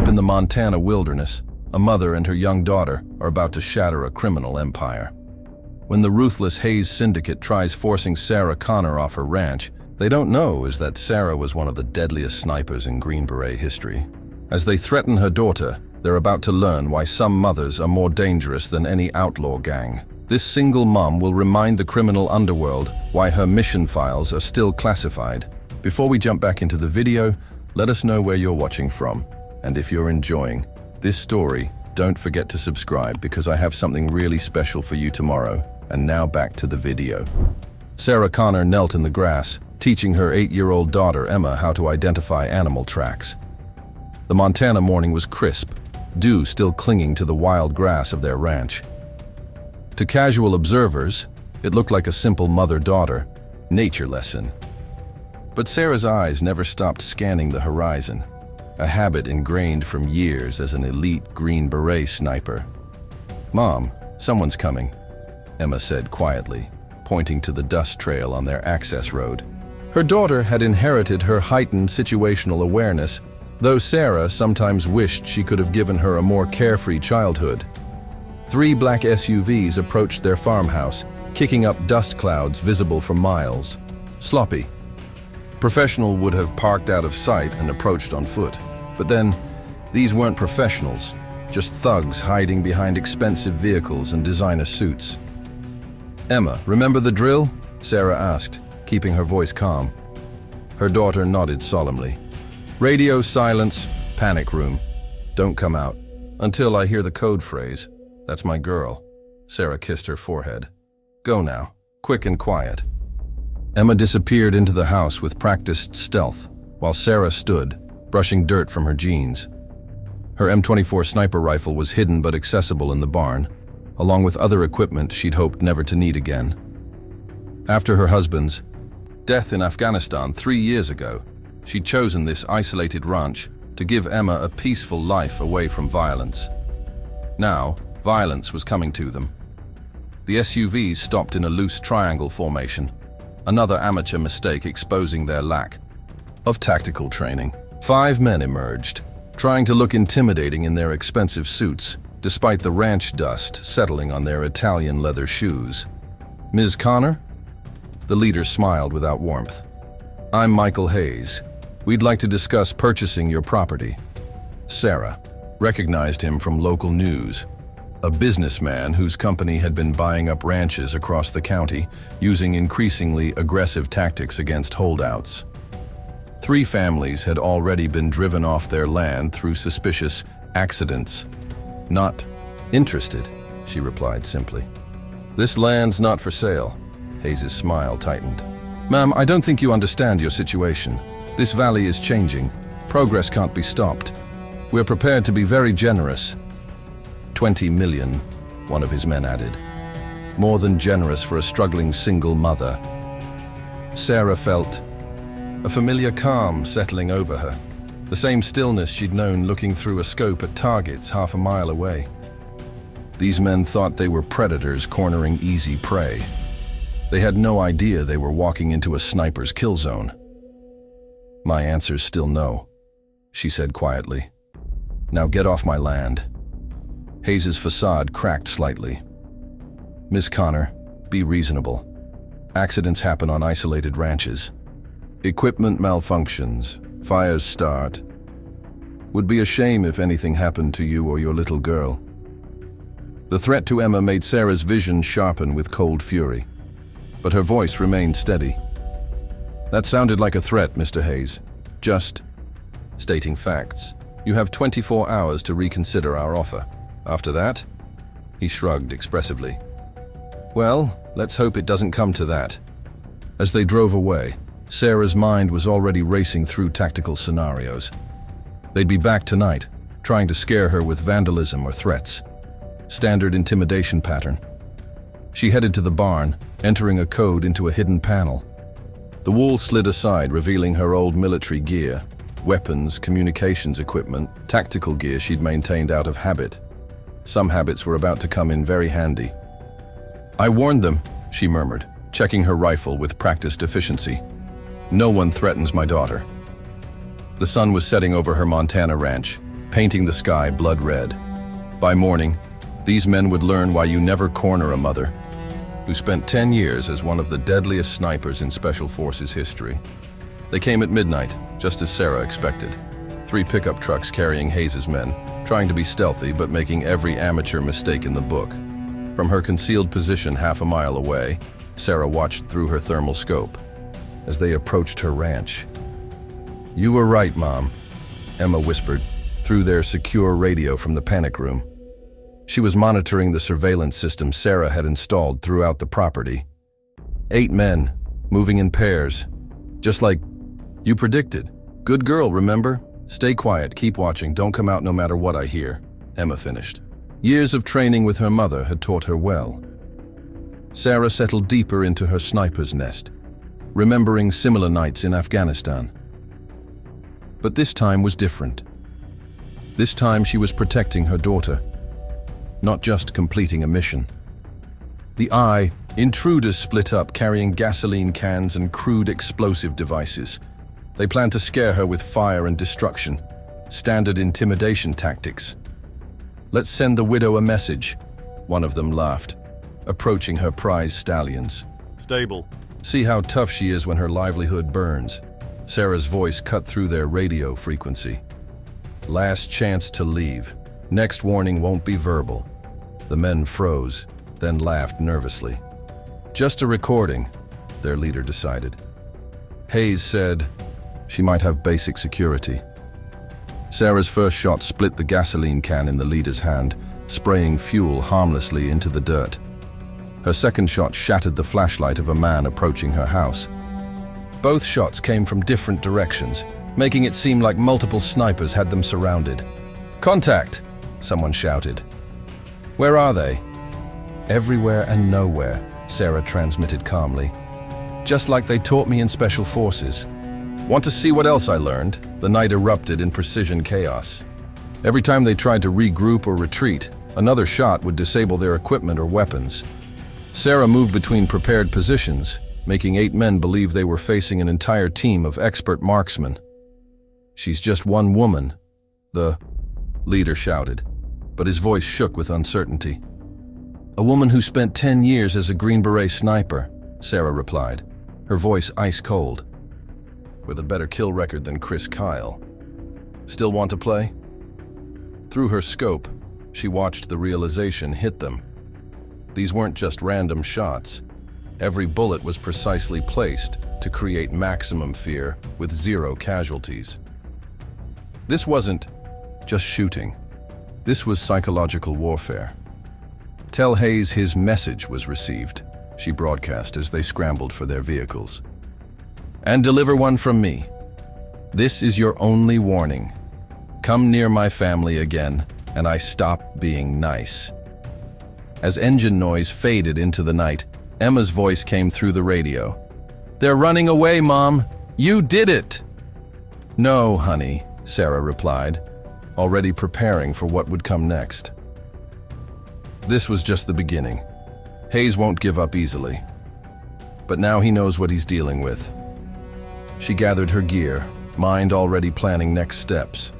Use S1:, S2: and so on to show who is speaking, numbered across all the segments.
S1: Deep in the Montana wilderness, a mother and her young daughter are about to shatter a criminal empire. When the ruthless Hayes Syndicate tries forcing Sarah Connor off her ranch, they don't know is that Sarah was one of the deadliest snipers in Green Beret history. As they threaten her daughter, they're about to learn why some mothers are more dangerous than any outlaw gang. This single mom will remind the criminal underworld why her mission files are still classified. Before we jump back into the video, let us know where you're watching from. And if you're enjoying this story, don't forget to subscribe because I have something really special for you tomorrow. And now back to the video. Sarah Connor knelt in the grass, teaching her 8-year-old daughter Emma how to identify animal tracks. The Montana morning was crisp, dew still clinging to the wild grass of their ranch. To casual observers, it looked like a simple mother-daughter nature lesson. But Sarah's eyes never stopped scanning the horizon, a habit ingrained from years as an elite Green Beret sniper. "Mom, someone's coming," Emma said quietly, pointing to the dust trail on their access road. Her daughter had inherited her heightened situational awareness, though Sarah sometimes wished she could have given her a more carefree childhood. 3 black SUVs approached their farmhouse, kicking up dust clouds visible for miles. Sloppy. Professional would have parked out of sight and approached on foot. But then, these weren't professionals, just thugs hiding behind expensive vehicles and designer suits. "Emma, remember the drill?" Sarah asked, keeping her voice calm. Her daughter nodded solemnly. "Radio silence, panic room. Don't come out until I hear the code phrase. That's my girl." Sarah kissed her forehead. "Go now, quick and quiet." Emma disappeared into the house with practiced stealth, while Sarah stood, brushing dirt from her jeans. Her M24 sniper rifle was hidden but accessible in the barn, along with other equipment she'd hoped never to need again. After her husband's death in Afghanistan 3 years ago, she'd chosen this isolated ranch to give Emma a peaceful life away from violence. Now, violence was coming to them. The SUVs stopped in a loose triangle formation, another amateur mistake exposing their lack of tactical training. 5 men emerged, trying to look intimidating in their expensive suits, despite the ranch dust settling on their Italian leather shoes. "Ms. Connor?" The leader smiled without warmth. "I'm Michael Hayes. We'd like to discuss purchasing your property." Sarah recognized him from local news, a businessman whose company had been buying up ranches across the county, using increasingly aggressive tactics against holdouts. 3 families had already been driven off their land through suspicious accidents. "Not interested," she replied simply. "This land's not for sale." Hayes' smile tightened. "Ma'am, I don't think you understand your situation. This valley is changing. Progress can't be stopped. We're prepared to be very generous." 20 million, one of his men added. More than generous for a struggling single mother. Sarah felt a familiar calm settling over her, the same stillness she'd known looking through a scope at targets half a mile away. These men thought they were predators cornering easy prey. They had no idea they were walking into a sniper's kill zone. "My answer's still no," she said quietly. "Now get off my land." Hayes' facade cracked slightly. "Miss Connor, be reasonable. Accidents happen on isolated ranches. Equipment malfunctions, fires start. Would be a shame if anything happened to you or your little girl." The threat to Emma made Sarah's vision sharpen with cold fury, but her voice remained steady. "That sounded like a threat, Mr. Hayes. Just stating facts. You have 24 hours to reconsider our offer. After that?" He shrugged expressively. "Well, let's hope it doesn't come to that." As they drove away, Sarah's mind was already racing through tactical scenarios. They'd be back tonight, trying to scare her with vandalism or threats. Standard intimidation pattern. She headed to the barn, entering a code into a hidden panel. The wall slid aside, revealing her old military gear, weapons, communications equipment, tactical gear she'd maintained out of habit. Some habits were about to come in very handy. "I warned them," she murmured, checking her rifle with practiced efficiency. "No one threatens my daughter." The sun was setting over her Montana ranch, painting the sky blood red. By morning, these men would learn why you never corner a mother who spent 10 years as one of the deadliest snipers in Special Forces history. They came at midnight, just as Sarah expected. 3 pickup trucks carrying Hayes' men, trying to be stealthy but making every amateur mistake in the book. From her concealed position half a mile away, Sarah watched through her thermal scope as they approached her ranch. "You were right, Mom," Emma whispered through their secure radio from the panic room. She was monitoring the surveillance system Sarah had installed throughout the property. 8 men, moving in pairs, just like you predicted. "Good girl, remember? Stay quiet, keep watching, don't come out no matter what I hear," Emma finished. Years of training with her mother had taught her well. Sarah settled deeper into her sniper's nest, remembering similar nights in Afghanistan. But this time was different. This time she was protecting her daughter, not just completing a mission. The intruders split up, carrying gasoline cans and crude explosive devices. They planned to scare her with fire and destruction, standard intimidation tactics. "Let's send the widow a message," one of them laughed, approaching her prize stallions.
S2: "Stable.
S1: "See how tough she is when her livelihood burns." Sarah's voice cut through their radio frequency. "Last chance to leave. Next warning won't be verbal." The men froze, then laughed nervously. "Just a recording," their leader decided. Hayes said she might have basic security. Sarah's first shot split the gasoline can in the leader's hand, spraying fuel harmlessly into the dirt. Her second shot shattered the flashlight of a man approaching her house. Both shots came from different directions, making it seem like multiple snipers had them surrounded. "Contact!" someone shouted. "Where are they?" "Everywhere and nowhere," Sarah transmitted calmly. "Just like they taught me in Special Forces." "Want to see what else I learned?" The night erupted in precision chaos. Every time they tried to regroup or retreat, another shot would disable their equipment or weapons. Sarah moved between prepared positions, making 8 men believe they were facing an entire team of expert marksmen. "She's just one woman," the leader shouted, but his voice shook with uncertainty. "A woman who spent 10 years as a Green Beret sniper," Sarah replied, her voice ice cold. "With a better kill record than Chris Kyle. Still want to play?" Through her scope, she watched the realization hit them. These weren't just random shots. Every bullet was precisely placed to create maximum fear with 0 casualties. This wasn't just shooting. This was psychological warfare. "Tell Hayes his message was received," she broadcast as they scrambled for their vehicles. "And deliver one from me. This is your only warning. Come near my family again, and I stop being nice." As engine noise faded into the night, Emma's voice came through the radio. "They're running away, Mom! You did it!" "No, honey," Sarah replied, already preparing for what would come next. This was just the beginning. Hayes won't give up easily. But now he knows what he's dealing with. She gathered her gear, mind already planning next steps.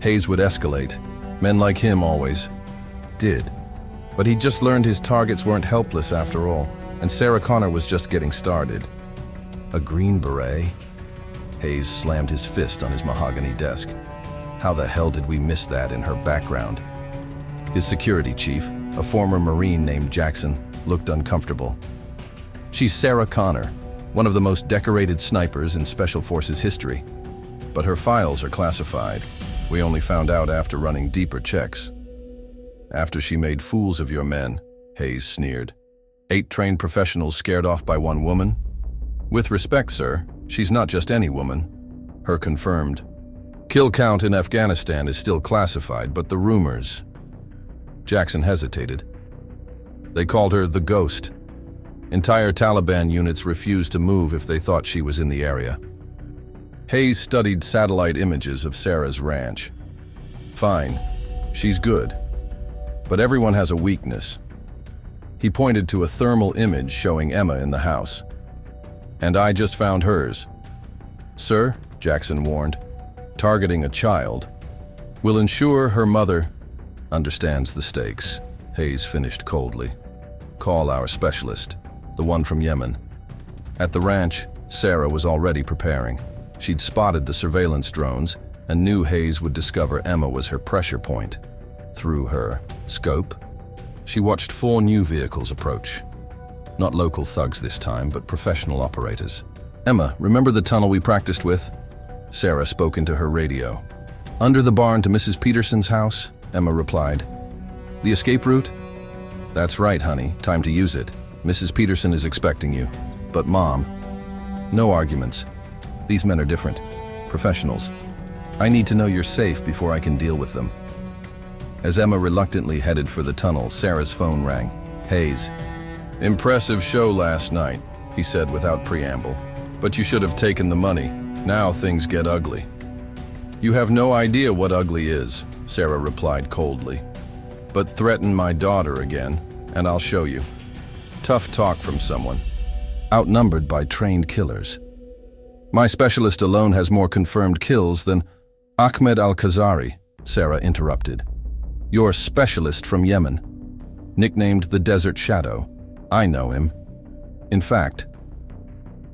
S1: Hayes would escalate. Men like him always did. But he just learned his targets weren't helpless after all, and Sarah Connor was just getting started. A Green Beret? Hayes slammed his fist on his mahogany desk. How the hell did we miss that in her background? His security chief, a former Marine named Jackson, looked uncomfortable. "She's Sarah Connor, one of the most decorated snipers in Special Forces history. But her files are classified. We only found out after running deeper checks." "After she made fools of your men," Hayes sneered. 8 trained professionals scared off by one woman? "With respect, sir, she's not just any woman." Her confirmed. "Kill count in Afghanistan is still classified, but the rumors..." Jackson hesitated. "They called her the Ghost. Entire Taliban units refused to move if they thought she was in the area." Hayes studied satellite images of Sarah's ranch. "Fine, she's good. But everyone has a weakness." He pointed to a thermal image showing Emma in the house. "And I just found hers." "Sir," Jackson warned, "targeting a child." We'll ensure her mother understands the stakes, Hayes finished coldly. Call our specialist, the one from Yemen. At the ranch, Sarah was already preparing. She'd spotted the surveillance drones and knew Hayes would discover Emma was her pressure point. Through her scope, she watched 4 new vehicles approach. Not local thugs this time, but professional operators. Emma, remember the tunnel we practiced with? Sarah spoke into her radio. Under the barn to Mrs. Peterson's house, Emma replied. The escape route? That's right, honey. Time to use it. Mrs. Peterson is expecting you. But Mom, no arguments. These men are different. Professionals. I need to know you're safe before I can deal with them. As Emma reluctantly headed for the tunnel, Sarah's phone rang. Hayes. Impressive show last night, he said without preamble. But you should have taken the money. Now things get ugly. You have no idea what ugly is, Sarah replied coldly. But threaten my daughter again, and I'll show you. Tough talk from someone. Outnumbered by trained killers. My specialist alone has more confirmed kills than Ahmed Al-Khazari, Sarah interrupted. Your specialist from Yemen. Nicknamed the Desert Shadow. I know him. In fact,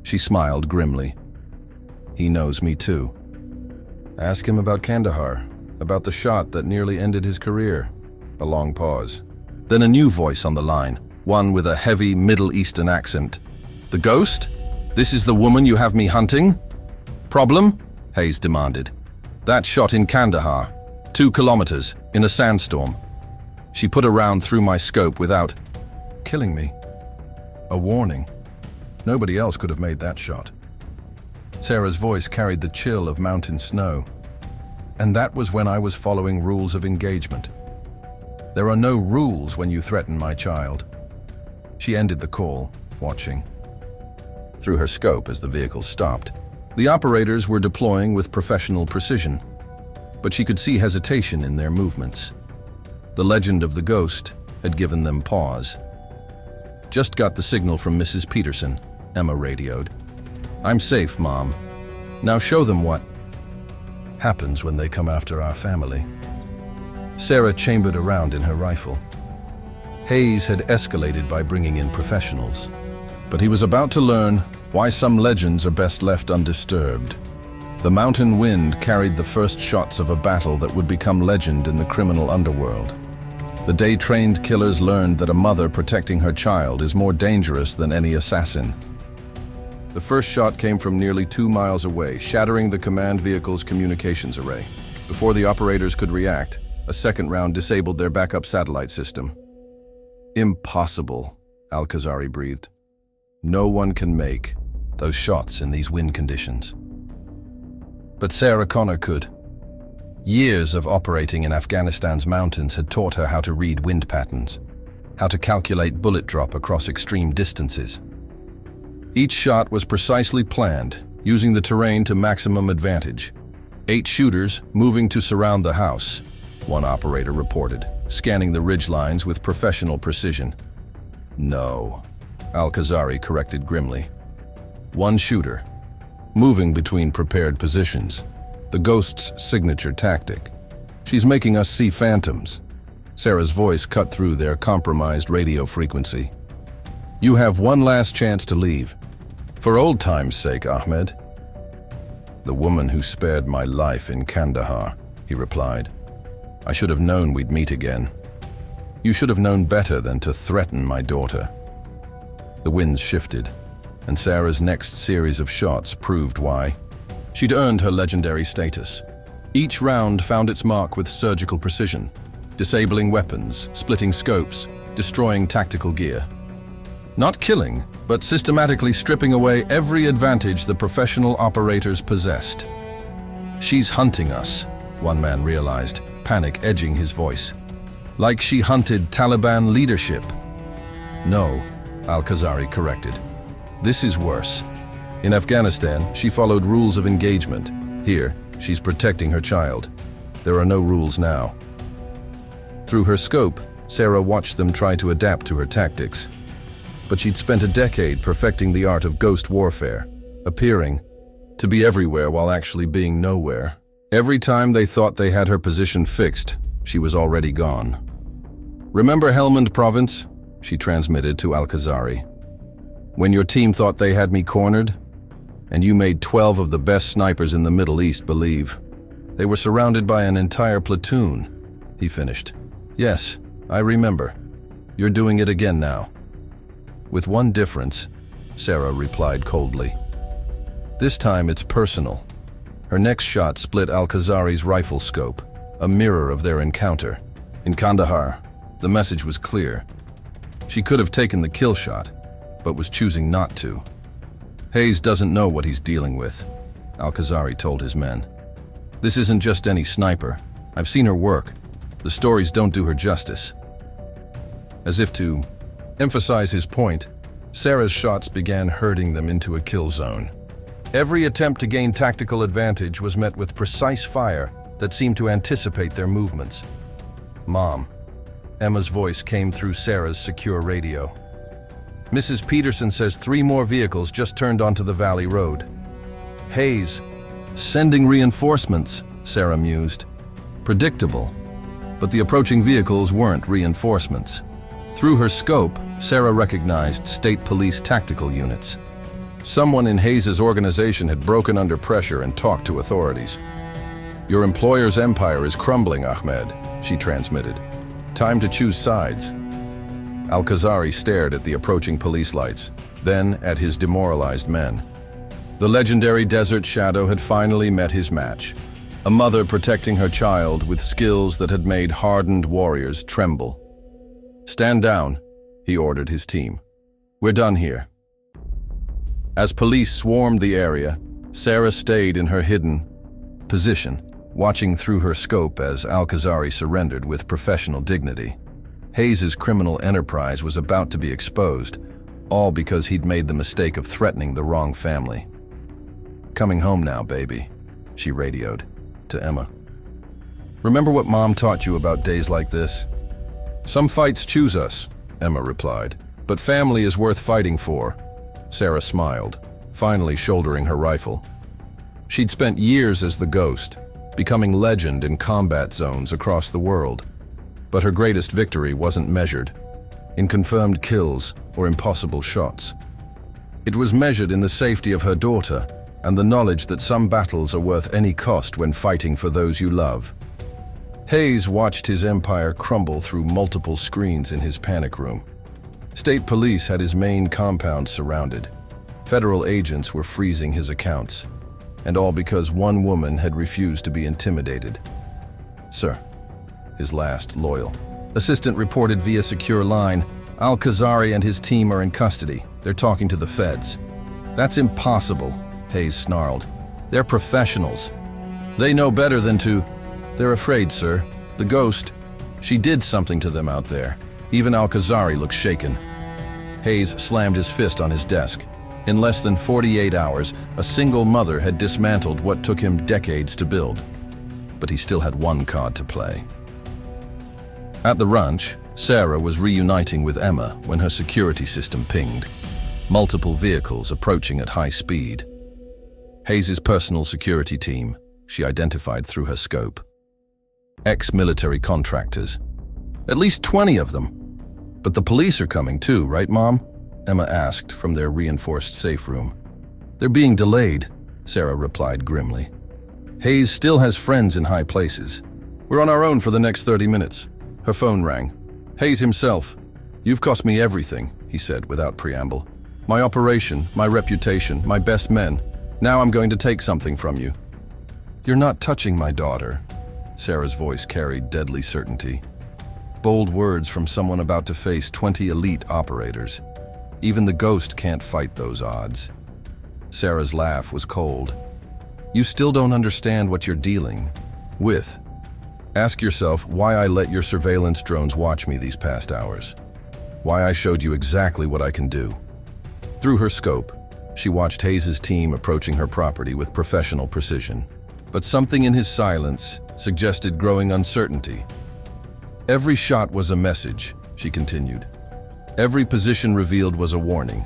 S1: she smiled grimly. He knows me too. Ask him about Kandahar, about the shot that nearly ended his career. A long pause. Then a new voice on the line, one with a heavy Middle Eastern accent. The ghost? This is the woman you have me hunting? Problem? Hayes demanded. That shot in Kandahar, 2 kilometers, in a sandstorm. She put a round through my scope without killing me. A warning. Nobody else could have made that shot. Sarah's voice carried the chill of mountain snow. And that was when I was following rules of engagement. There are no rules when you threaten my child. She ended the call, watching. Through her scope as the vehicle stopped, the operators were deploying with professional precision, but she could see hesitation in their movements. The legend of the ghost had given them pause. Just got the signal from Mrs. Peterson, Emma radioed. I'm safe, Mom. Now show them what happens when they come after our family. Sarah chambered around in her rifle. Hayes had escalated by bringing in professionals, but he was about to learn why some legends are best left undisturbed. The mountain wind carried the first shots of a battle that would become legend in the criminal underworld. The day trained killers learned that a mother protecting her child is more dangerous than any assassin. The first shot came from nearly 2 miles away, shattering the command vehicle's communications array. Before the operators could react, a second round disabled their backup satellite system. Impossible, Al-Khazari breathed. No one can make those shots in these wind conditions. But Sarah Connor could. Years of operating in Afghanistan's mountains had taught her how to read wind patterns, how to calculate bullet drop across extreme distances. Each shot was precisely planned, using the terrain to maximum advantage. 8 shooters moving to surround the house, one operator reported, scanning the ridgelines with professional precision. No, Al-Khazari corrected grimly. 1 shooter, moving between prepared positions, the ghost's signature tactic. She's making us see phantoms. Sarah's voice cut through their compromised radio frequency. You have one last chance to leave. For old time's sake, Ahmed. The woman who spared my life in Kandahar, he replied. I should have known we'd meet again. You should have known better than to threaten my daughter. The winds shifted, and Sarah's next series of shots proved why. She'd earned her legendary status. Each round found its mark with surgical precision, disabling weapons, splitting scopes, destroying tactical gear. Not killing, but systematically stripping away every advantage the professional operators possessed. She's hunting us, one man realized, panic edging his voice. Like she hunted Taliban leadership. No, Al-Khazari corrected. This is worse. In Afghanistan, she followed rules of engagement. Here, she's protecting her child. There are no rules now. Through her scope, Sarah watched them try to adapt to her tactics. But she'd spent a decade perfecting the art of ghost warfare, appearing to be everywhere while actually being nowhere. Every time they thought they had her position fixed, she was already gone. "Remember Helmand Province?" she transmitted to Al-Khazari. "When your team thought they had me cornered? And you made 12 of the best snipers in the Middle East believe. They were surrounded by an entire platoon," he finished. "Yes, I remember. You're doing it again now." "With one difference," Sarah replied coldly. "This time it's personal." Her next shot split Al-Khazari's rifle scope, a mirror of their encounter. In Kandahar, the message was clear. She could have taken the kill shot, but was choosing not to. "Hayes doesn't know what he's dealing with," Al-Khazari told his men. "This isn't just any sniper. I've seen her work. The stories don't do her justice." As if to emphasize his point, Sarah's shots began herding them into a kill zone. Every attempt to gain tactical advantage was met with precise fire that seemed to anticipate their movements. "Mom," Emma's voice came through Sarah's secure radio. "Mrs. Peterson says 3 more vehicles just turned onto the Valley Road." "Hayes, sending reinforcements," Sarah mused. Predictable, but the approaching vehicles weren't reinforcements. Through her scope, Sarah recognized state police tactical units. Someone in Hayes' organization had broken under pressure and talked to authorities. "Your employer's empire is crumbling, Ahmed," she transmitted. "Time to choose sides." Al-Khazari stared at the approaching police lights, then at his demoralized men. The legendary Desert Shadow had finally met his match. A mother protecting her child with skills that had made hardened warriors tremble. "Stand down," he ordered his team. "We're done here." As police swarmed the area, Sarah stayed in her hidden position, watching through her scope as Al-Khazari surrendered with professional dignity. Hayes' criminal enterprise was about to be exposed, all because he'd made the mistake of threatening the wrong family. "Coming home now, baby," she radioed to Emma. "Remember what Mom taught you about days like this?" "Some fights choose us," Emma replied, "but family is worth fighting for." Sarah smiled, finally shouldering her rifle. She'd spent years as the Ghost, becoming legend in combat zones across the world. But her greatest victory wasn't measured in confirmed kills or impossible shots. It was measured in the safety of her daughter and the knowledge that some battles are worth any cost when fighting for those you love. Hayes watched his empire crumble through multiple screens in his panic room. State police had his main compound surrounded. Federal agents were freezing his accounts, and all because one woman had refused to be intimidated. "Sir," his last loyal assistant reported via secure line, "Al-Khazari and his team are in custody. They're talking to the feds." "That's impossible," Hayes snarled. "They're professionals. They know better than to—" "They're afraid, sir. The Ghost, she did something to them out there." Even Al-Khazari looked shaken. Hayes slammed his fist on his desk. In less than 48 hours, a single mother had dismantled what took him decades to build. But he still had one card to play. At the ranch, Sarah was reuniting with Emma when her security system pinged. Multiple vehicles approaching at high speed. Hayes' personal security team, she identified through her scope. Ex-military contractors. At least 20 of them. "But the police are coming too, right, Mom?" Emma asked from their reinforced safe room. "They're being delayed," Sarah replied grimly. "Hayes still has friends in high places. We're on our own for the next 30 minutes. Her phone rang. Hayes himself. "You've cost me everything," he said without preamble. "My operation, my reputation, my best men. Now I'm going to take something from you." "You're not touching my daughter." Sarah's voice carried deadly certainty. Bold words from someone about to face 20 elite operators. Even the Ghost can't fight those odds. Sarah's laugh was cold. "You still don't understand what you're dealing with. Ask yourself why I let your surveillance drones watch me these past hours. Why I showed you exactly what I can do." Through her scope, she watched Hayes' team approaching her property with professional precision. But something in his silence suggested growing uncertainty. "Every shot was a message," she continued. "Every position revealed was a warning.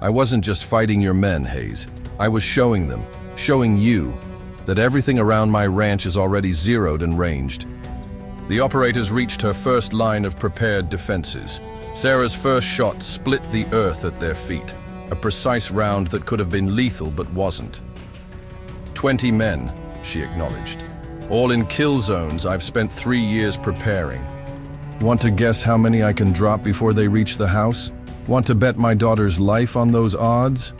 S1: I wasn't just fighting your men, Hayes. I was showing them, showing you, that everything around my ranch is already zeroed and ranged. The operators reached her first line of prepared defenses. Sarah's first shot split the earth at their feet, a precise round that could have been lethal but wasn't. 20 men, she acknowledged. All in kill zones I've spent 3 years preparing. Want to guess how many I can drop before they reach the house? Want to bet my daughter's life on those odds?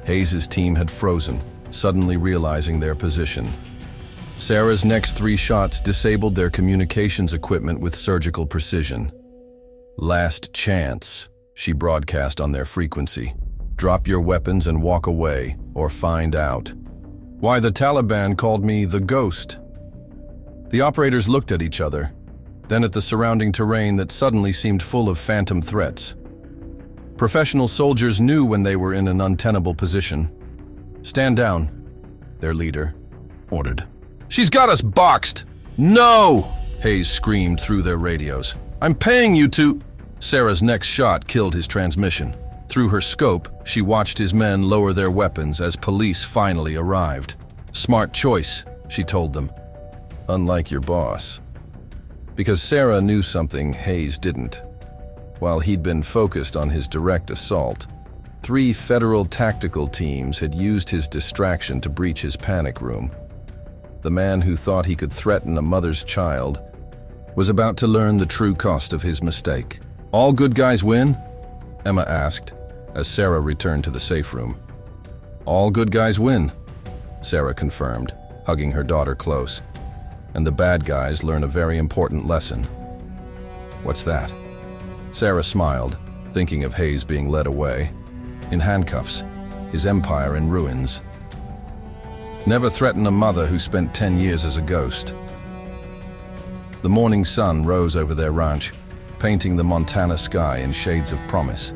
S1: Hayes' team had frozen, suddenly realizing their position. Sarah's next 3 shots disabled their communications equipment with surgical precision. "Last chance," she broadcast on their frequency. "Drop your weapons and walk away, or find out." Why the Taliban called me the Ghost. The operators looked at each other, then at the surrounding terrain that suddenly seemed full of phantom threats. Professional soldiers knew when they were in an untenable position. "Stand down," their leader ordered. "She's got us boxed!" "No!" Hayes screamed through their radios. "I'm paying you to—" Sarah's next shot killed his transmission. Through her scope, she watched his men lower their weapons as police finally arrived. "Smart choice," she told them. "Unlike your boss." Because Sarah knew something Hayes didn't. While he'd been focused on his direct assault, 3 federal tactical teams had used his distraction to breach his panic room. The man who thought he could threaten a mother's child was about to learn the true cost of his mistake. "All good guys win?" Emma asked, as Sarah returned to the safe room. "All good guys win," Sarah confirmed, hugging her daughter close. "And the bad guys learn a very important lesson." "What's that?" Sarah smiled, thinking of Hayes being led away. In handcuffs, his empire in ruins. Never threaten a mother who spent 10 years as a ghost. The morning sun rose over their ranch, painting the Montana sky in shades of promise.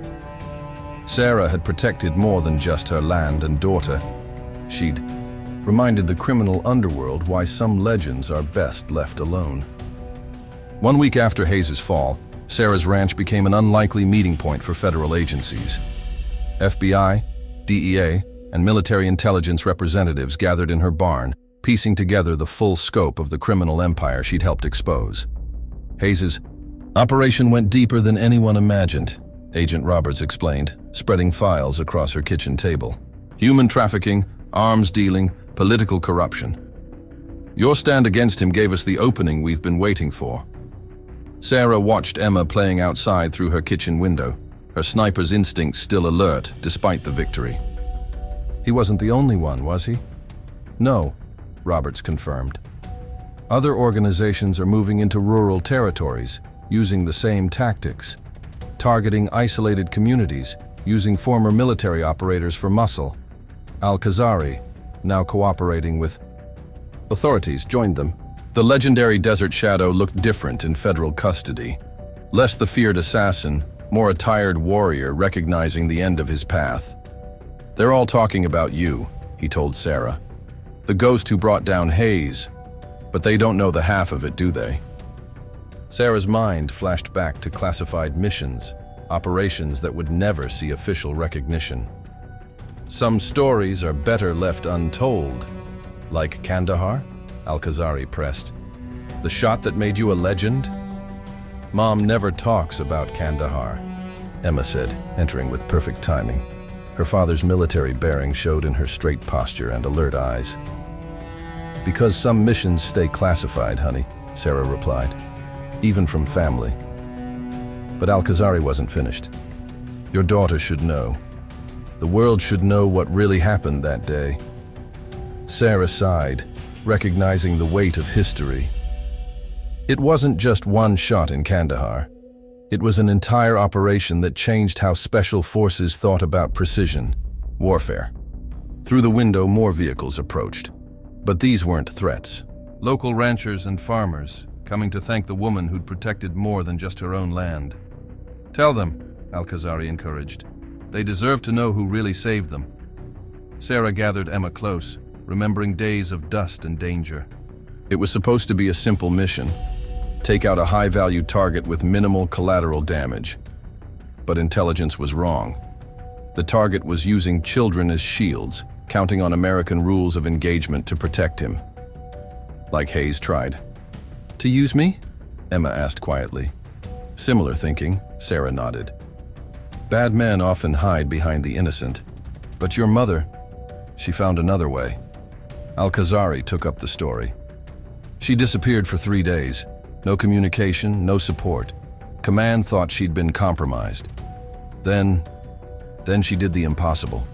S1: Sarah had protected more than just her land and daughter. She'd reminded the criminal underworld why some legends are best left alone. 1 week after Hayes' fall, Sarah's ranch became an unlikely meeting point for federal agencies. FBI, DEA, and military intelligence representatives gathered in her barn, piecing together the full scope of the criminal empire she'd helped expose. Hayes' operation went deeper than anyone imagined, Agent Roberts explained, spreading files across her kitchen table. Human trafficking, arms dealing, political corruption. Your stand against him gave us the opening we've been waiting for. Sarah watched Emma playing outside through her kitchen window, her sniper's instincts still alert despite the victory. He wasn't the only one, was he? No, Roberts confirmed. Other organizations are moving into rural territories, using the same tactics, targeting isolated communities, using former military operators for muscle. Al-Khazari, now cooperating with authorities, joined them. The legendary Desert Shadow looked different in federal custody. Less the feared assassin, more a tired warrior recognizing the end of his path. They're all talking about you, he told Sarah. The ghost who brought down Hayes. But they don't know the half of it, do they? Sarah's mind flashed back to classified missions, operations that would never see official recognition. Some stories are better left untold. Like Kandahar? Al-Khazari pressed. The shot that made you a legend? Mom never talks about Kandahar, Emma said, entering with perfect timing. Her father's military bearing showed in her straight posture and alert eyes. Because some missions stay classified, honey, Sarah replied, even from family. But Al-Khazari wasn't finished. Your daughter should know. The world should know what really happened that day. Sarah sighed, recognizing the weight of history. It wasn't just one shot in Kandahar. It was an entire operation that changed how special forces thought about precision, warfare. Through the window, more vehicles approached. But these weren't threats. Local ranchers and farmers, coming to thank the woman who'd protected more than just her own land. Tell them, Al-Khazari encouraged. They deserve to know who really saved them. Sarah gathered Emma close, remembering days of dust and danger. It was supposed to be a simple mission. Take out a high-value target with minimal collateral damage. But intelligence was wrong. The target was using children as shields, counting on American rules of engagement to protect him. Like Hayes tried. "To use me?" Emma asked quietly. "Similar thinking," Sarah nodded. "Bad men often hide behind the innocent. But your mother, she found another way." Al-Khazari took up the story. "She disappeared for 3 days. No communication, no support. Command thought she'd been compromised. Then she did the impossible."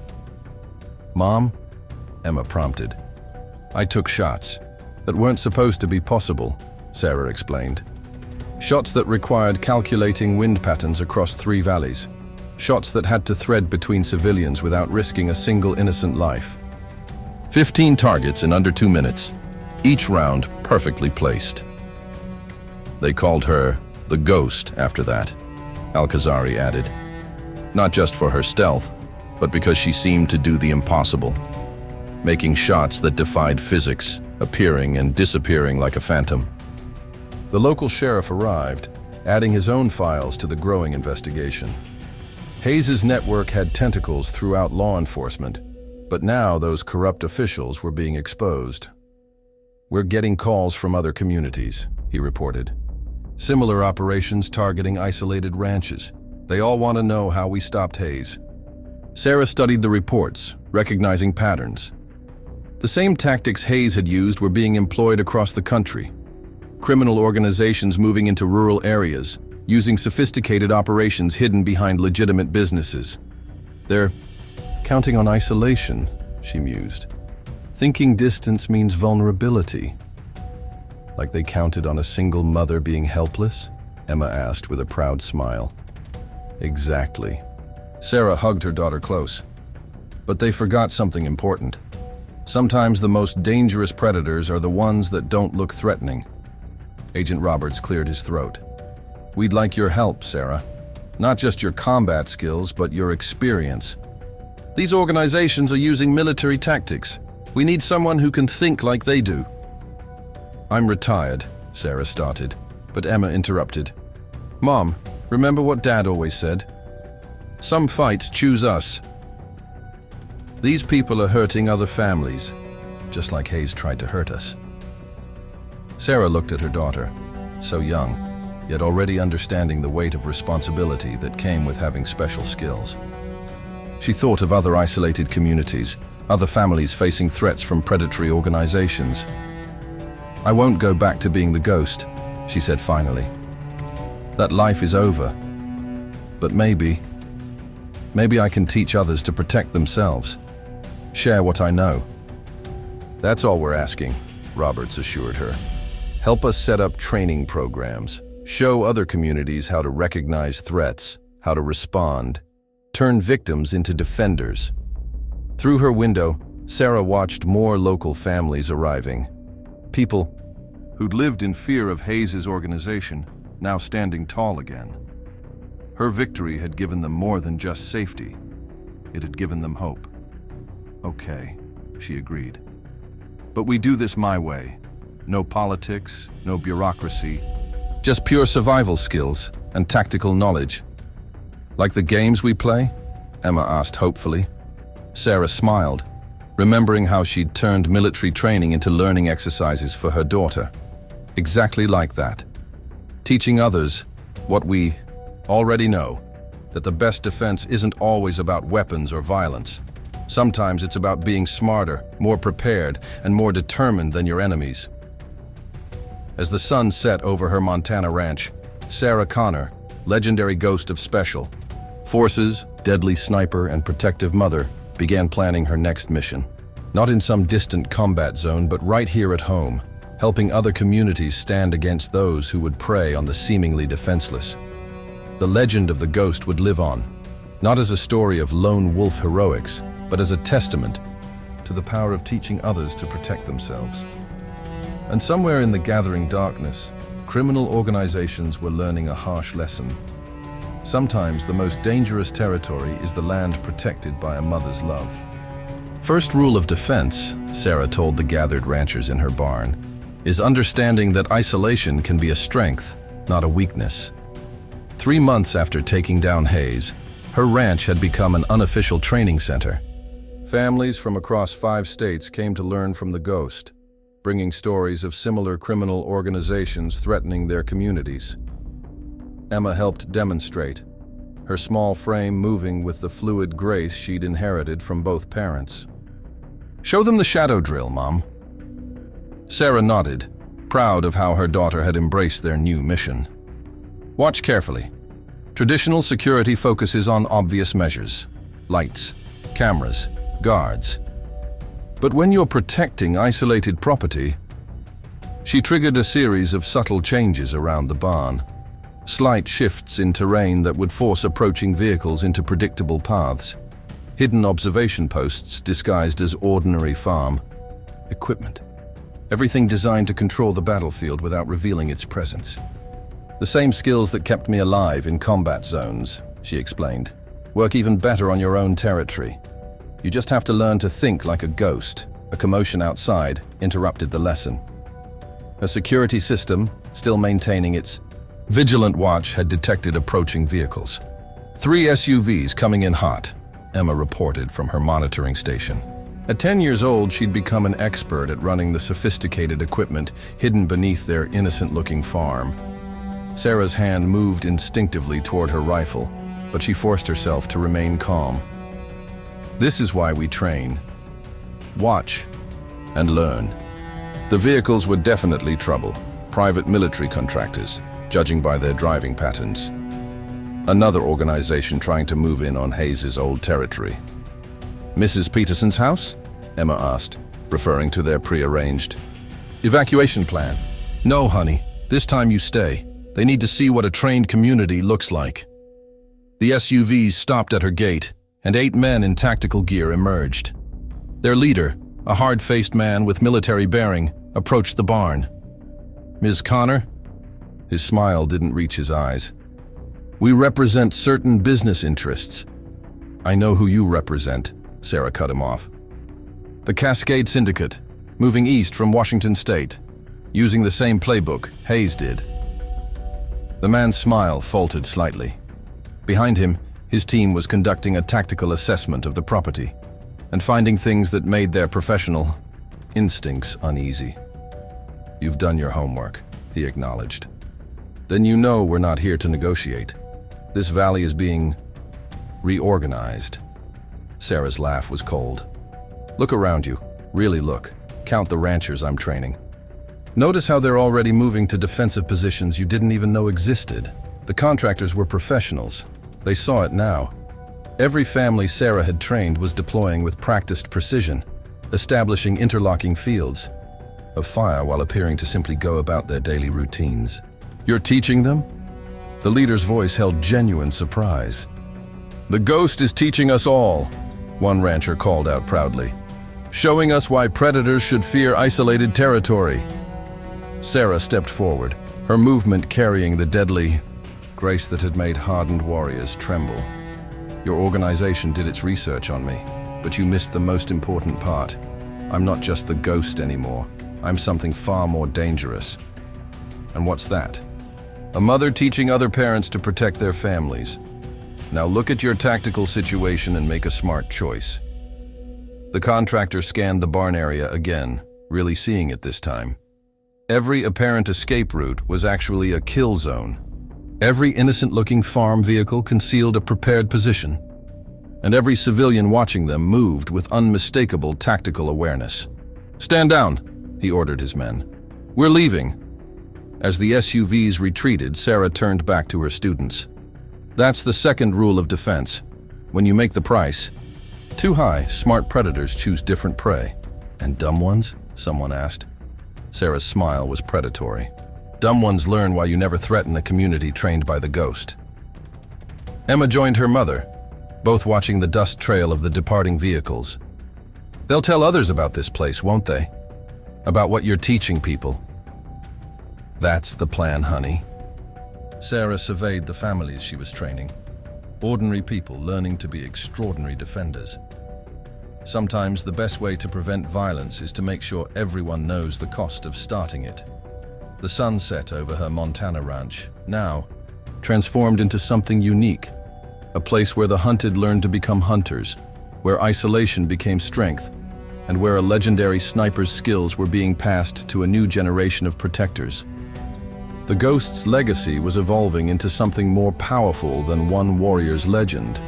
S1: "Mom?" Emma prompted. "I took shots that weren't supposed to be possible," Sarah explained. "Shots that required calculating wind patterns across 3 valleys. Shots that had to thread between civilians without risking a single innocent life. 15 targets in under 2 minutes, each round perfectly placed." They called her the Ghost after that, Al-Khazari added. Not just for her stealth, but because she seemed to do the impossible, making shots that defied physics, appearing and disappearing like a phantom. The local sheriff arrived, adding his own files to the growing investigation. Hayes' network had tentacles throughout law enforcement, but now those corrupt officials were being exposed. "We're getting calls from other communities," he reported. "Similar operations targeting isolated ranches. They all want to know how we stopped Hayes." Sarah studied the reports, recognizing patterns. The same tactics Hayes had used were being employed across the country. Criminal organizations moving into rural areas, using sophisticated operations hidden behind legitimate businesses. "They're counting on isolation," she mused. "Thinking distance means vulnerability." "Like they counted on a single mother being helpless?" Emma asked with a proud smile. "Exactly." Sarah hugged her daughter close. "But they forgot something important. Sometimes the most dangerous predators are the ones that don't look threatening." Agent Roberts cleared his throat. "We'd like your help, Sarah. Not just your combat skills, but your experience. These organizations are using military tactics. We need someone who can think like they do." "I'm retired," Sarah started, but Emma interrupted. "Mom, remember what Dad always said? Some fights choose us. These people are hurting other families, just like Hayes tried to hurt us." Sarah looked at her daughter, so young, yet already understanding the weight of responsibility that came with having special skills. She thought of other isolated communities, other families facing threats from predatory organizations. "I won't go back to being the Ghost," she said finally. "That life is over. But maybe I can teach others to protect themselves. Share what I know." "That's all we're asking," Roberts assured her. "Help us set up training programs, show other communities how to recognize threats, how to respond, turn victims into defenders." Through her window, Sarah watched more local families arriving. People who'd lived in fear of Hayes' organization, now standing tall again. Her victory had given them more than just safety. It had given them hope. "Okay," she agreed. "But we do this my way. No politics, no bureaucracy, just pure survival skills and tactical knowledge." "Like the games we play?" Emma asked hopefully. Sarah smiled, remembering how she'd turned military training into learning exercises for her daughter. Exactly like that. Teaching others what we already know, that the best defense isn't always about weapons or violence. Sometimes it's about being smarter, more prepared, and more determined than your enemies. As the sun set over her Montana ranch, Sarah Connor, legendary Ghost of Special Forces, deadly sniper, and protective mother, began planning her next mission. Not in some distant combat zone, but right here at home, helping other communities stand against those who would prey on the seemingly defenseless. The legend of the Ghost would live on, not as a story of lone wolf heroics, but as a testament to the power of teaching others to protect themselves. And somewhere in the gathering darkness, criminal organizations were learning a harsh lesson. Sometimes the most dangerous territory is the land protected by a mother's love. First rule of defense, Sarah told the gathered ranchers in her barn, is understanding that isolation can be a strength, not a weakness. 3 months after taking down Hayes, her ranch had become an unofficial training center. Families from across 5 states came to learn from the ghost, bringing stories of similar criminal organizations threatening their communities. Emma helped demonstrate, her small frame moving with the fluid grace she'd inherited from both parents. "Show them the shadow drill, Mom." Sarah nodded, proud of how her daughter had embraced their new mission. "Watch carefully. Traditional security focuses on obvious measures: lights, cameras, guards. But when you're protecting isolated property..." She triggered a series of subtle changes around the barn, slight shifts in terrain that would force approaching vehicles into predictable paths, hidden observation posts disguised as ordinary farm equipment. Everything designed to control the battlefield without revealing its presence. "The same skills that kept me alive in combat zones," she explained, "work even better on your own territory. You just have to learn to think like a ghost." A commotion outside interrupted the lesson. A security system, still maintaining its vigilant watch, had detected approaching vehicles. 3 SUVs coming in hot, Emma reported from her monitoring station. At 10 years old, she'd become an expert at running the sophisticated equipment hidden beneath their innocent-looking farm. Sarah's hand moved instinctively toward her rifle, but she forced herself to remain calm. "This is why we train. Watch and learn." The vehicles were definitely trouble, private military contractors, judging by their driving patterns. Another organization trying to move in on Hayes' old territory. "Mrs. Peterson's house?" Emma asked, referring to their prearranged evacuation plan. "No, honey, this time you stay. They need to see what a trained community looks like." The SUVs stopped at her gate, and 8 men in tactical gear emerged. Their leader, a hard-faced man with military bearing, approached the barn. "Ms. Connor?" His smile didn't reach his eyes. "We represent certain business interests." "I know who you represent," Sarah cut him off. "The Cascade Syndicate, moving east from Washington State, using the same playbook Hayes did." The man's smile faltered slightly. Behind him, his team was conducting a tactical assessment of the property and finding things that made their professional instincts uneasy. "You've done your homework," he acknowledged. "Then you know we're not here to negotiate. This valley is being reorganized." Sarah's laugh was cold. "Look around you. Really look. Count the ranchers I'm training. Notice how they're already moving to defensive positions you didn't even know existed. The contractors were professionals. They saw it now. Every family Sarah had trained was deploying with practiced precision, establishing interlocking fields of fire while appearing to simply go about their daily routines. "You're teaching them?" The leader's voice held genuine surprise. "The ghost is teaching us all," one rancher called out proudly, "showing us why predators should fear isolated territory." Sarah stepped forward, her movement carrying the deadly grace that had made hardened warriors tremble. "Your organization did its research on me, but you missed the most important part. I'm not just the ghost anymore. I'm something far more dangerous." "And what's that?" "A mother teaching other parents to protect their families. Now look at your tactical situation and make a smart choice." The contractor scanned the barn area again, really seeing it this time. Every apparent escape route was actually a kill zone. Every innocent-looking farm vehicle concealed a prepared position, and every civilian watching them moved with unmistakable tactical awareness. "Stand down," he ordered his men. "We're leaving." As the SUVs retreated, Sarah turned back to her students. "That's the second rule of defense. When you make the price too high, smart predators choose different prey." "And dumb ones?" someone asked. Sarah's smile was predatory. "Dumb ones learn why you never threaten a community trained by the ghost." Emma joined her mother, both watching the dust trail of the departing vehicles. "They'll tell others about this place, won't they? About what you're teaching people." "That's the plan, honey." Sarah surveyed the families she was training. Ordinary people learning to be extraordinary defenders. Sometimes the best way to prevent violence is to make sure everyone knows the cost of starting it. The sun set over her Montana ranch, now transformed into something unique, a place where the hunted learn to become hunters, where isolation became strength, and where a legendary sniper's skills were being passed to a new generation of protectors. The Ghost's legacy was evolving into something more powerful than one warrior's legend.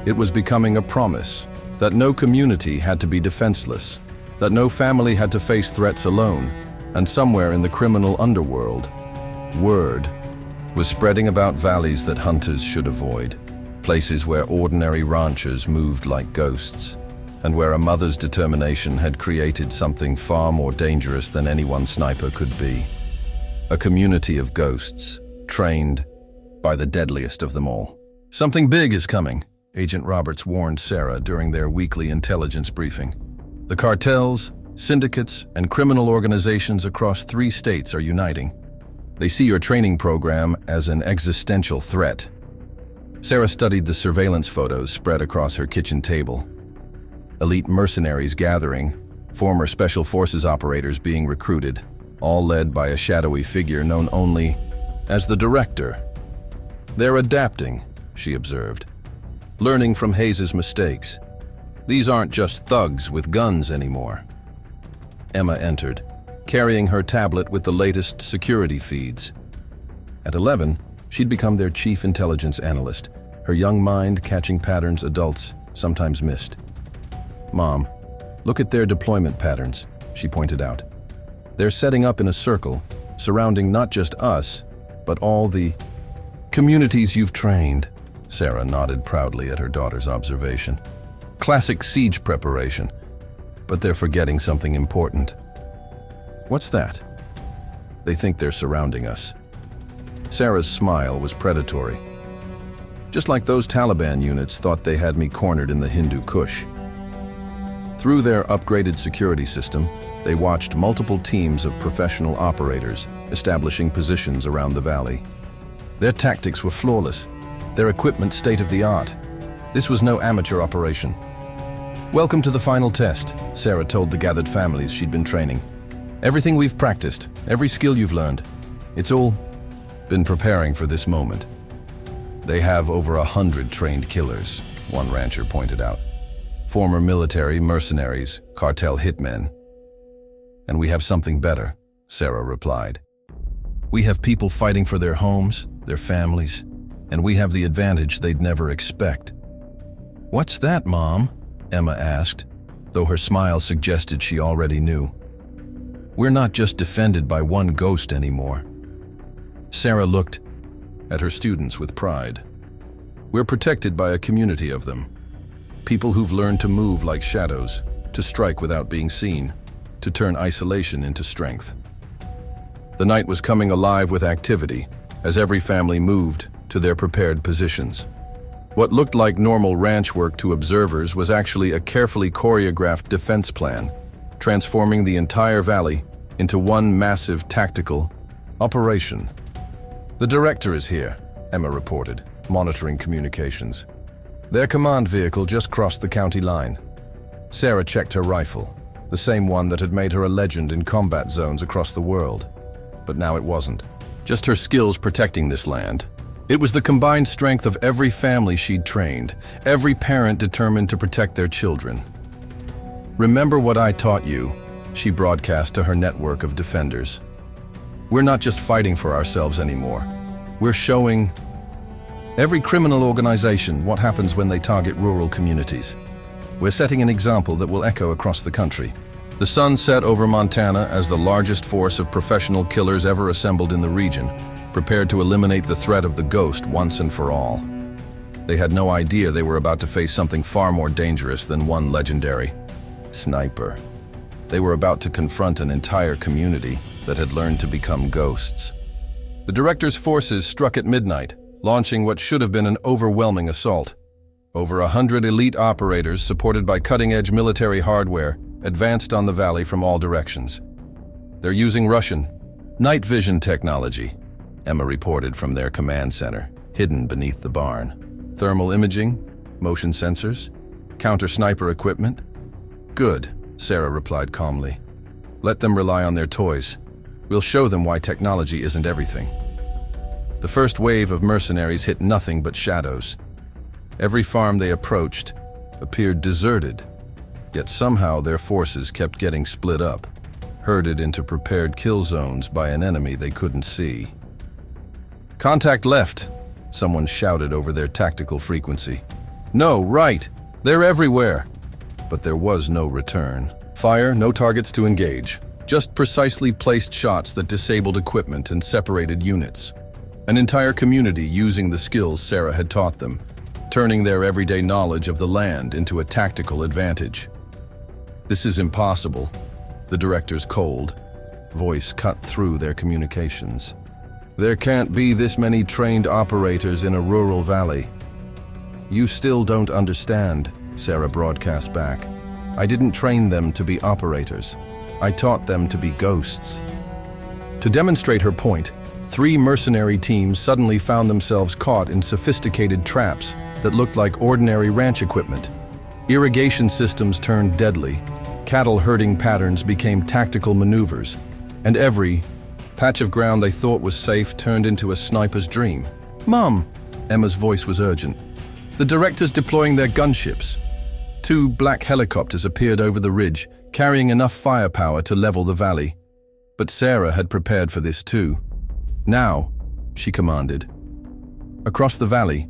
S1: It was becoming a promise that no community had to be defenseless, that no family had to face threats alone, and somewhere in the criminal underworld, word was spreading about valleys that hunters should avoid, places where ordinary ranchers moved like ghosts, and where a mother's determination had created something far more dangerous than any one sniper could be. A community of ghosts, trained by the deadliest of them all. "Something big is coming," Agent Roberts warned Sarah during their weekly intelligence briefing. "The cartels, syndicates, and criminal organizations across 3 states are uniting. They see your training program as an existential threat." Sarah studied the surveillance photos spread across her kitchen table. Elite mercenaries gathering, former Special Forces operators being recruited, all led by a shadowy figure known only as the Director. "They're adapting," she observed, "learning from Hayes' mistakes. These aren't just thugs with guns anymore." Emma entered, carrying her tablet with the latest security feeds. At 11, she'd become their chief intelligence analyst, her young mind catching patterns adults sometimes missed. "Mom, look at their deployment patterns," she pointed out. "They're setting up in a circle, surrounding not just us, but all the communities you've trained." Sarah nodded proudly at her daughter's observation. "Classic siege preparation, but they're forgetting something important." "What's that?" "They think they're surrounding us." Sarah's smile was predatory. "Just like those Taliban units thought they had me cornered in the Hindu Kush." Through their upgraded security system, they watched multiple teams of professional operators establishing positions around the valley. Their tactics were flawless, their equipment state-of-the-art. This was no amateur operation. "Welcome to the final test," Sarah told the gathered families she'd been training. "Everything we've practiced, every skill you've learned, it's all been preparing for this moment." "They have over 100 trained killers," one rancher pointed out. "Former military, mercenaries, cartel hitmen. And we have something better," Sarah replied. "We have people fighting for their homes, their families, and we have the advantage they'd never expect." "What's that, Mom?" Emma asked, though her smile suggested she already knew. "We're not just defended by one ghost anymore." Sarah looked at her students with pride. "We're protected by a community of them. People who've learned to move like shadows, to strike without being seen, to turn isolation into strength." The night was coming alive with activity as every family moved to their prepared positions. What looked like normal ranch work to observers was actually a carefully choreographed defense plan, transforming the entire valley into one massive tactical operation. "The Director is here," Emma reported, monitoring communications. "Their command vehicle just crossed the county line." Sarah checked her rifle, the same one that had made her a legend in combat zones across the world. But now it wasn't just her skills protecting this land. It was the combined strength of every family she'd trained, every parent determined to protect their children. "Remember what I taught you," she broadcast to her network of defenders. "We're not just fighting for ourselves anymore. We're showing every criminal organization what happens when they target rural communities. We're setting an example that will echo across the country." The sun set over Montana as the largest force of professional killers ever assembled in the region, prepared to eliminate the threat of the ghost once and for all. They had no idea they were about to face something far more dangerous than one legendary sniper. They were about to confront an entire community that had learned to become ghosts. The Director's forces struck at midnight, launching what should have been an overwhelming assault. Over 100 elite operators, supported by cutting-edge military hardware, advanced on the valley from all directions. "They're using Russian night vision technology," Emma reported from their command center, hidden beneath the barn. "Thermal imaging, motion sensors, counter-sniper equipment." "Good," Sarah replied calmly. "Let them rely on their toys. We'll show them why technology isn't everything." The first wave of mercenaries hit nothing but shadows. Every farm they approached, appeared deserted, yet somehow their forces kept getting split up, herded into prepared kill zones by an enemy they couldn't see. "Contact left," someone shouted over their tactical frequency. "No, right! They're everywhere!" But there was no return. Fire, no targets to engage. Just precisely placed shots that disabled equipment and separated units. An entire community using the skills Sarah had taught them, turning their everyday knowledge of the land into a tactical advantage. "This is impossible," the director's cold voice cut through their communications. "There can't be this many trained operators in a rural valley." "You still don't understand," Sarah broadcast back. "I didn't train them to be operators. I taught them to be ghosts." To demonstrate her point, 3 mercenary teams suddenly found themselves caught in sophisticated traps that looked like ordinary ranch equipment. Irrigation systems turned deadly, cattle herding patterns became tactical maneuvers, and every patch of ground they thought was safe turned into a sniper's dream. "Mom!" Emma's voice was urgent. "The director's deploying their gunships." 2 black helicopters appeared over the ridge, carrying enough firepower to level the valley. But Sarah had prepared for this too. "Now," she commanded. Across the valley,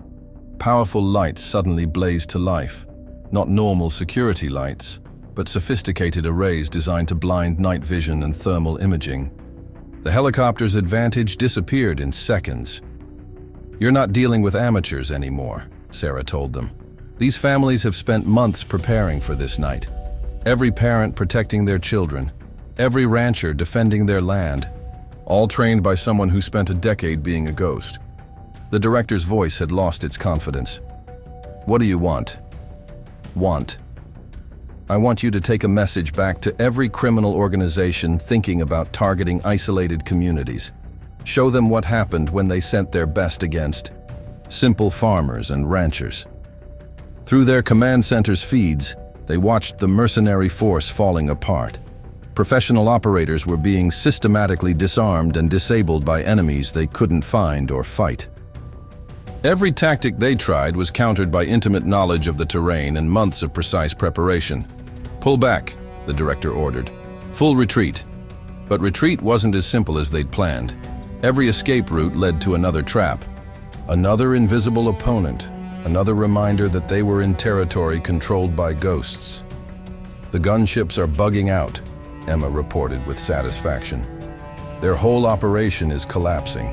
S1: powerful lights suddenly blazed to life. Not normal security lights, but sophisticated arrays designed to blind night vision and thermal imaging. The helicopter's advantage disappeared in seconds. "You're not dealing with amateurs anymore," Sarah told them. "These families have spent months preparing for this night. Every parent protecting their children, every rancher defending their land, all trained by someone who spent a decade being a ghost." The director's voice had lost its confidence. "What do you want?" "Want. I want you to take a message back to every criminal organization thinking about targeting isolated communities. Show them what happened when they sent their best against simple farmers and ranchers. Through their command center's feeds, they watched the mercenary force falling apart. Professional operators were being systematically disarmed and disabled by enemies they couldn't find or fight. Every tactic they tried was countered by intimate knowledge of the terrain and months of precise preparation. "Pull back," the director ordered. "Full retreat." But retreat wasn't as simple as they'd planned. Every escape route led to another trap, another invisible opponent, another reminder that they were in territory controlled by ghosts. "The gunships are bugging out," Emma reported with satisfaction. "Their whole operation is collapsing."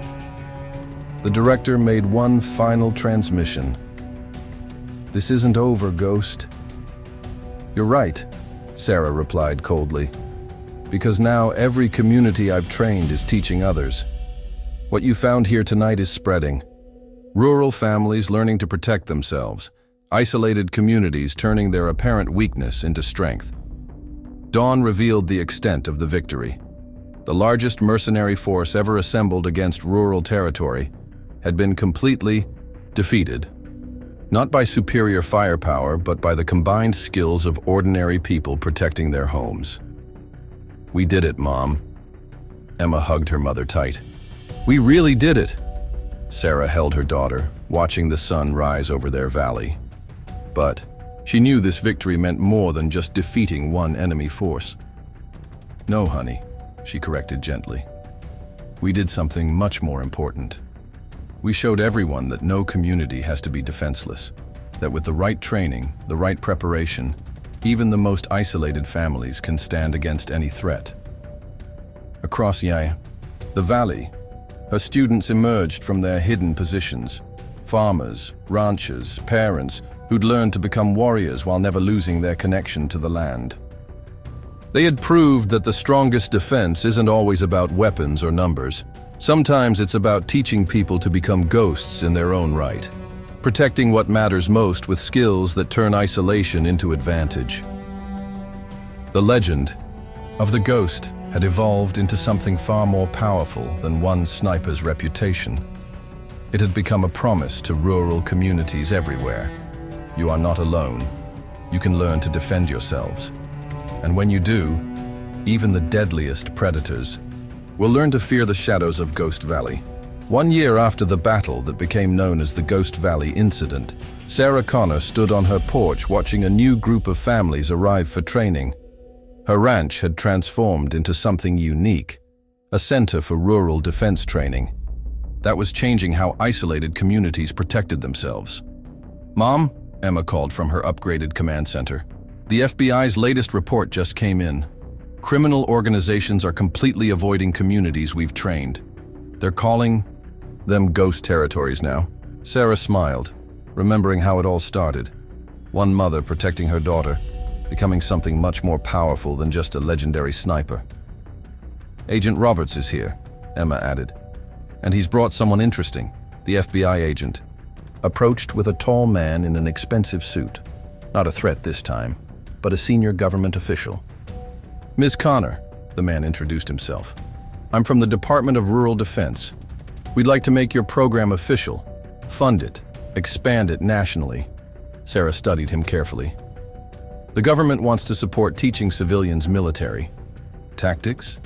S1: The director made one final transmission. "This isn't over, Ghost." "You're right," Sarah replied coldly. "Because now every community I've trained is teaching others. What you found here tonight is spreading. Rural families learning to protect themselves, isolated communities turning their apparent weakness into strength." Dawn revealed the extent of the victory. The largest mercenary force ever assembled against rural territory had been completely defeated, not by superior firepower, but by the combined skills of ordinary people protecting their homes. "We did it, Mom." Emma hugged her mother tight. "We really did it." Sarah held her daughter, watching the sun rise over their valley. But she knew this victory meant more than just defeating one enemy force. "No, honey," she corrected gently. "We did something much more important. We showed everyone that no community has to be defenseless, that with the right training, the right preparation, even the most isolated families can stand against any threat." Across the valley, her students emerged from their hidden positions. Farmers, ranchers, parents who'd learned to become warriors while never losing their connection to the land. They had proved that the strongest defense isn't always about weapons or numbers. Sometimes it's about teaching people to become ghosts in their own right, protecting what matters most with skills that turn isolation into advantage. The legend of the ghost had evolved into something far more powerful than one sniper's reputation. It had become a promise to rural communities everywhere. You are not alone. You can learn to defend yourselves. And when you do, even the deadliest predators will learn to fear the shadows of Ghost Valley. 1 year after the battle that became known as the Ghost Valley Incident, Sarah Connor stood on her porch watching a new group of families arrive for training. Her ranch had transformed into something unique, a center for rural defense training. That was changing how isolated communities protected themselves. "Mom," Emma called from her upgraded command center. "The FBI's latest report just came in. Criminal organizations are completely avoiding communities we've trained. They're calling them ghost territories now." Sarah smiled, remembering how it all started. One mother protecting her daughter, becoming something much more powerful than just a legendary sniper. "Agent Roberts is here," Emma added. "And he's brought someone interesting," the FBI agent approached with a tall man in an expensive suit. Not a threat this time, but a senior government official. "Ms. Connor," the man introduced himself. "I'm from the Department of Rural Defense. We'd like to make your program official, fund it, expand it nationally." Sarah studied him carefully. "The government wants to support teaching civilians military tactics.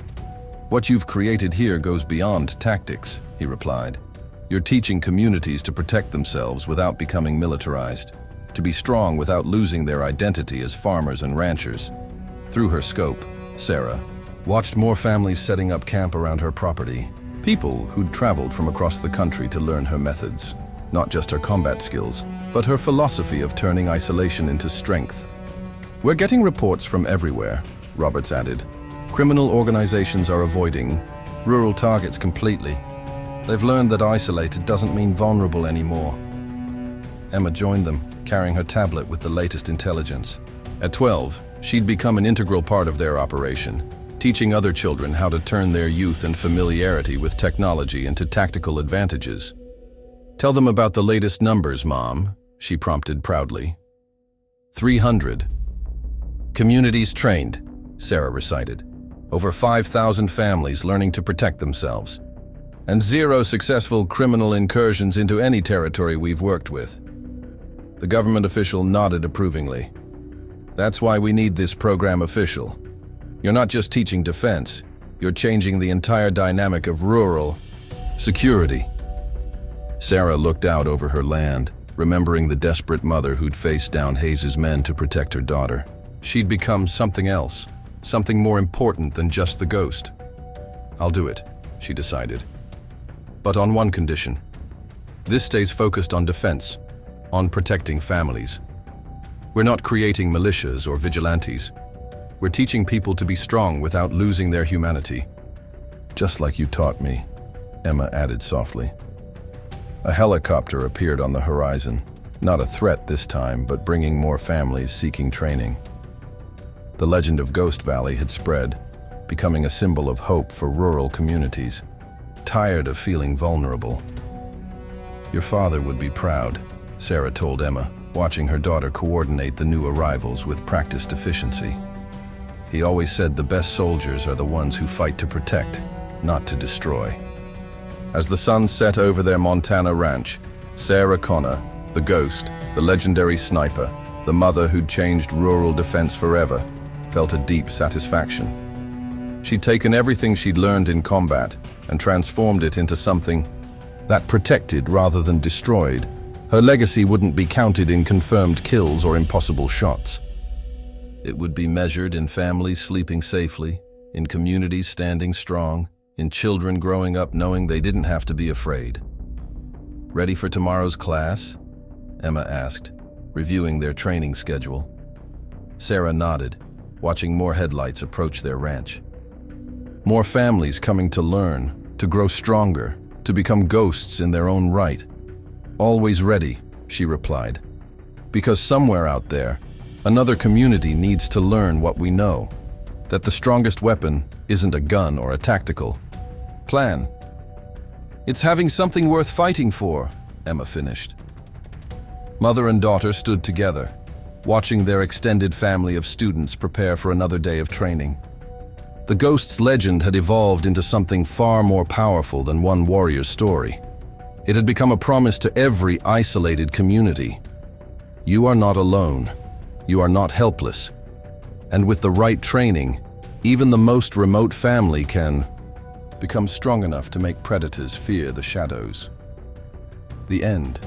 S1: What you've created here goes beyond tactics," he replied. "You're teaching communities to protect themselves without becoming militarized, to be strong without losing their identity as farmers and ranchers." Through her scope, Sarah watched more families setting up camp around her property, people who'd traveled from across the country to learn her methods, not just her combat skills, but her philosophy of turning isolation into strength. "We're getting reports from everywhere," Roberts added. "Criminal organizations are avoiding rural targets completely. They've learned that isolated doesn't mean vulnerable anymore." Emma joined them, carrying her tablet with the latest intelligence. At 12, she'd become an integral part of their operation, teaching other children how to turn their youth and familiarity with technology into tactical advantages. "Tell them about the latest numbers, Mom," she prompted proudly. 300. "Communities trained," Sarah recited. "Over 5,000 families learning to protect themselves. And 0 successful criminal incursions into any territory we've worked with." The government official nodded approvingly. "That's why we need this program official. You're not just teaching defense, you're changing the entire dynamic of rural security." Sarah looked out over her land, remembering the desperate mother who'd faced down Hayes' men to protect her daughter. She'd become something else, something more important than just the ghost. "I'll do it," she decided. "But on one condition. This stays focused on defense, on protecting families. We're not creating militias or vigilantes. We're teaching people to be strong without losing their humanity." "Just like you taught me," Emma added softly. A helicopter appeared on the horizon, not a threat this time, but bringing more families seeking training. The legend of Ghost Valley had spread, becoming a symbol of hope for rural communities, tired of feeling vulnerable. "Your father would be proud," Sarah told Emma, watching her daughter coordinate the new arrivals with practiced efficiency. "He always said the best soldiers are the ones who fight to protect, not to destroy." As the sun set over their Montana ranch, Sarah Connor, the ghost, the legendary sniper, the mother who'd changed rural defense forever, felt a deep satisfaction. She'd taken everything she'd learned in combat and transformed it into something that protected rather than destroyed. Her legacy wouldn't be counted in confirmed kills or impossible shots. It would be measured in families sleeping safely, in communities standing strong, in children growing up knowing they didn't have to be afraid. "Ready for tomorrow's class?" Emma asked, reviewing their training schedule. Sarah nodded, watching more headlights approach their ranch. More families coming to learn, to grow stronger, to become ghosts in their own right. "Always ready," she replied. "Because somewhere out there, another community needs to learn what we know, that the strongest weapon isn't a gun or a tactical plan. It's having something worth fighting for," Emma finished. Mother and daughter stood together, watching their extended family of students prepare for another day of training. The ghost's legend had evolved into something far more powerful than one warrior's story. It had become a promise to every isolated community. You are not alone. You are not helpless. And with the right training, even the most remote family can become strong enough to make predators fear the shadows. The end.